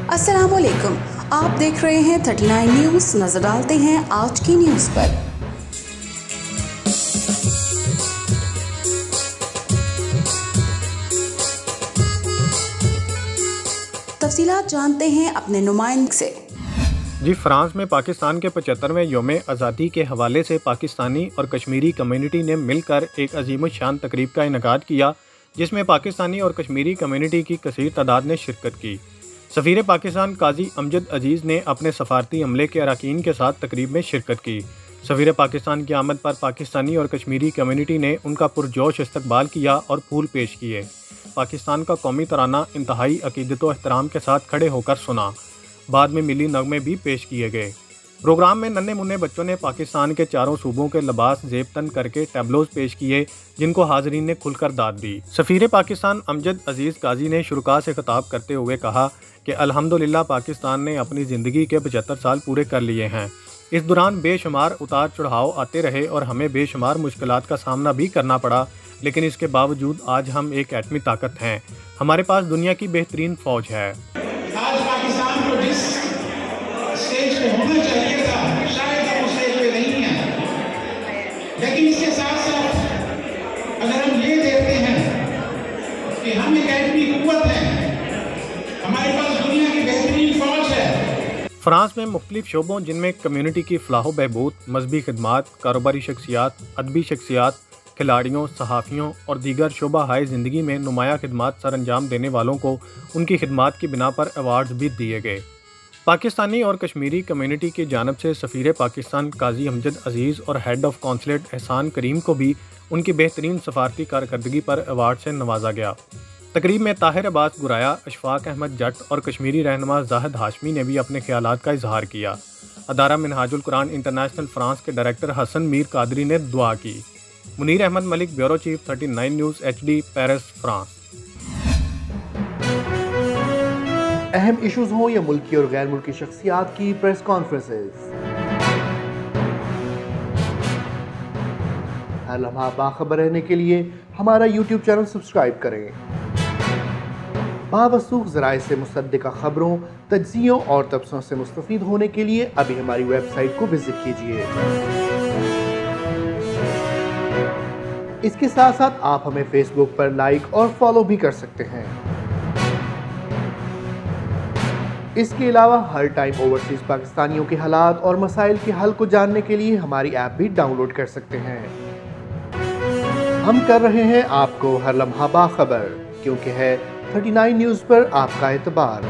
अस्सलाम वालेकुम, आप देख रहे हैं 39 न्यूज़। नजर डालते हैं आज की न्यूज़ पर। तफसीलात जानते हैं अपने नुमाइंदे से। जी, फ्रांस में पाकिस्तान के 75वें यौम आज़ादी के हवाले से पाकिस्तानी और कश्मीरी कम्युनिटी ने मिलकर एक अजीम शान तकरीब का इनेकाद किया, जिसमें पाकिस्तानी और कश्मीरी कम्युनिटी की कसीर तादाद ने शिरकत की। सफ़ीर पाकिस्तान काजी अमजद अजीज़ ने अपने सफारती अमले के अरकान के साथ तकरीब में शिरकत की। सफ़ीर पाकिस्तान की आमद पर पाकिस्तानी और कश्मीरी कम्युनिटी ने उनका पुरजोश इस्तकबाल किया और फूल पेश किए। पाकिस्तान का कौमी तराना इंतहाई अकीदत व एहतराम के साथ खड़े होकर सुना। बाद में मिली नगमे भी पेश किए गए। प्रोग्राम में नन्हे मुन्ने बच्चों ने पाकिस्तान के चारों सूबों के लिबास जेब तन करके टैबलोज पेश किए, जिनको हाज़रीन ने खुलकर दाद दी। सफ़ीर पाकिस्तान अमजद अजीज़ काजी ने शुरुका से खिताब करते हुए कहा कि अल्हम्दुलिल्लाह पाकिस्तान ने अपनी ज़िंदगी के 75 साल पूरे कर लिए हैं। इस दौरान बेशुमार उतार चढ़ाव आते रहे और हमें बेशुमार मुश्किलात का सामना भी करना पड़ा, लेकिन इसके बावजूद आज हम एक एटमी ताकत हैं। हमारे पास दुनिया की बेहतरीन फ़ौज है। आज पाकिस्तान को जिस स्टेज पे होना चाहिए था, शायद हम उस स्टेज पे नहीं हैं। लेकिन इसके साथ साथ अगर हम ये देखते हैं कि हम एक एटमी कुव्वत हैं, हमारे पास दुनिया की बेहतरीन फौज है। फ्रांस में मुख्तलिफ शोबों जिनमें कम्युनिटी की फलाह बहबूद, मजहबी खिदमात, कारोबारी शख्सियात, अदबी शख्सियात, खिलाड़ियों, सहाफ़ियों और दीगर शोबा हाय ज़िंदगी में नुमाया खिदमात सर अंजाम देने वालों को उनकी खिदमात की बिना पर अवार्ड्स भी दिए गए। पाकिस्तानी और कश्मीरी कम्युनिटी की जानब से सफ़ीर पाकिस्तान काजी अमजद अजीज़ और हेड ऑफ़ कौंसलेट एहसान करीम को भी उनकी बेहतरीन सफारती कारकर्दगी पर अवार्ड से नवाजा गया। तकरीब में ताहिर अब्बास गुराया, अशफाक अहमद जट और कश्मीरी रहनुमा जाहिद हाशमी ने भी अपने ख्यालात का इजहार किया। अदारा मिनहाजुल कुरान इंटरनेशनल फ्रांस के डायरेक्टर हसन मीर कादरी ने दुआ की। Munir Ahmed Malik, bureau chief, 39 news HD, Paris, France. अहम इश्यूज हों या मुल्की और गैर मुल्की शख्सियात की प्रेस कॉन्फ्रेंसेस, हर लम्हा बाखबर रहने के लिए हमारा YouTube चैनल सब्सक्राइब करें। बावसूख ज़राए से मुसद्दिक़ा खबरों, तज्ज़ियों और तबसरों से मुस्तफ़ीद होने के लिए अभी हमारी वेबसाइट को विजिट कीजिए। इसके साथ साथ आप हमें फेसबुक पर लाइक और फॉलो भी कर सकते हैं। इसके अलावा हर टाइम ओवरसीज़ पाकिस्तानियों के हालात और मसाइल के हल को जानने के लिए हमारी ऐप भी डाउनलोड कर सकते हैं। हम कर रहे हैं आपको हर लम्हा बाखबर, क्योंकि है 39 न्यूज़ पर आपका एतबार।